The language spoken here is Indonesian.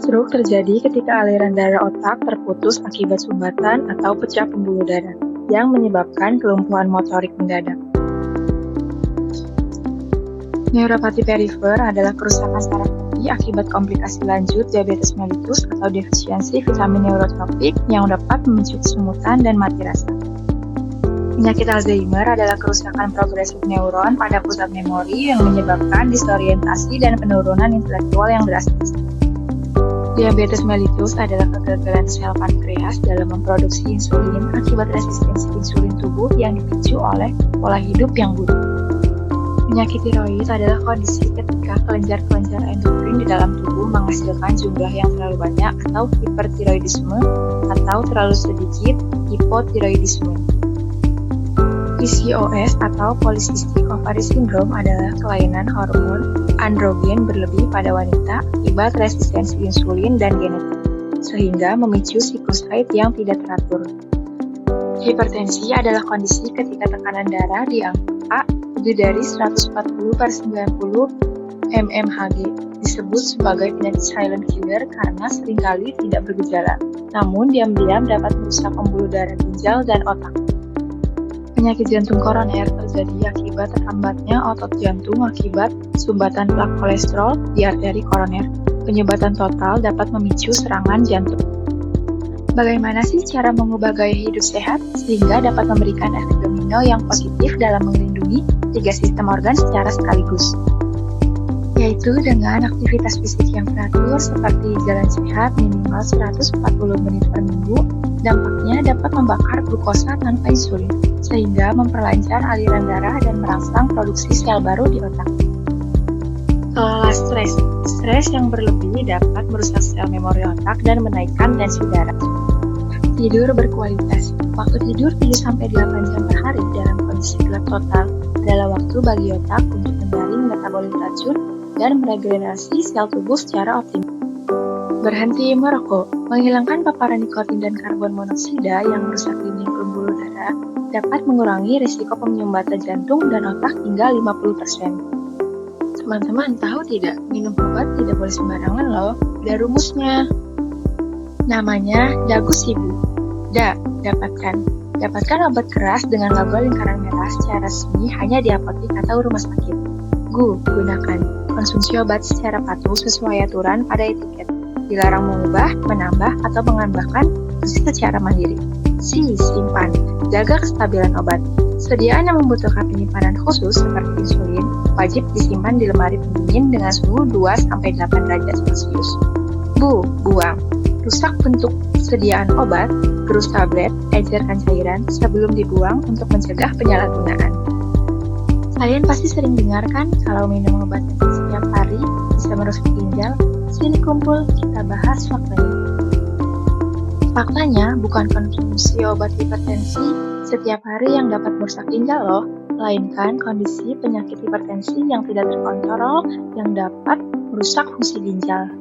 Stroke terjadi ketika aliran darah otak terputus akibat sumbatan atau pecah pembuluh darah, yang menyebabkan kelumpuhan motorik mendadak. Neuropati perifer adalah kerusakan saraf hati akibat komplikasi lanjut diabetes mellitus atau defisiensi vitamin neurotropik yang dapat memicu kesemutan dan mati rasa. Penyakit Alzheimer adalah kerusakan progresif neuron pada pusat memori yang menyebabkan disorientasi dan penurunan intelektual yang drastis. Diabetes mellitus adalah kegagalan sel pankreas dalam memproduksi insulin akibat resistensi insulin tubuh yang dipicu oleh pola hidup yang buruk. Penyakit tiroid adalah kondisi ketika kelenjar-kelenjar endokrin di dalam tubuh menghasilkan jumlah yang terlalu banyak atau hipertiroidisme atau terlalu sedikit hipotiroidisme. PCOS atau Polycystic Ovary Syndrome adalah kelainan hormon androgen berlebih pada wanita akibat resistensi insulin dan genetik, sehingga memicu siklus haid yang tidak teratur. Hipertensi adalah kondisi ketika tekanan darah di angka lebih dari 140/90 mmHg, disebut sebagai penyakit silent killer karena seringkali tidak bergejala, namun diam-diam dapat merusak pembuluh darah ginjal dan otak. Penyakit jantung koroner terjadi akibat terhambatnya otot jantung akibat sumbatan plak kolesterol di arteri koroner. Penyumbatan total dapat memicu serangan jantung. Bagaimana sih cara mengubah gaya hidup sehat sehingga dapat memberikan efek domino yang positif dalam melindungi 3 sistem organ secara sekaligus? Yaitu dengan aktivitas fisik yang teratur seperti jalan sehat minimal 140 menit per minggu. Dampaknya dapat membakar glukosa tanpa insulin, sehingga memperlancar aliran darah dan merangsang produksi sel baru di otak. Kelola stres. Stres yang berlebih dapat merusak sel memori otak dan menaikkan tensi darah. Tidur berkualitas. Waktu tidur 7-8 jam per hari dalam kondisi gelap total adalah waktu bagi otak untuk menyaring metabolit racun dan meregenerasi sel tubuh secara optimal. Berhenti merokok. Menghilangkan paparan nikotin dan karbon monoksida yang merusak dinding pembuluh darah dapat mengurangi risiko penyumbatan jantung dan otak hingga 50%. Teman-teman tahu tidak, minum obat tidak boleh sembarangan loh. Ada rumusnya. Namanya Dagu Sibu. Dapatkan obat keras dengan logo lingkaran merah secara resmi hanya di apotek atau rumah sakit. Gunakan. Konsumsi obat secara patuh sesuai aturan pada etiket. Dilarang mengubah, menambah, atau menambahkan dosis secara mandiri. Simpan. Jaga kestabilan obat. Sediaan yang membutuhkan penyimpanan khusus seperti insulin wajib disimpan di lemari pendingin dengan suhu 2-8 derajat Celcius. Buang. Rusak bentuk sediaan obat, gerus tablet, ecerkan cairan sebelum dibuang untuk mencegah penyalahgunaan. Kalian pasti sering dengar kan kalau minum obat setiap hari bisa merusak ginjal. Sini kumpul, kita bahas faktanya. Faktanya, bukan konsumsi obat hipertensi setiap hari yang dapat merusak ginjal loh, melainkan kondisi penyakit hipertensi yang tidak terkontrol yang dapat merusak fungsi ginjal.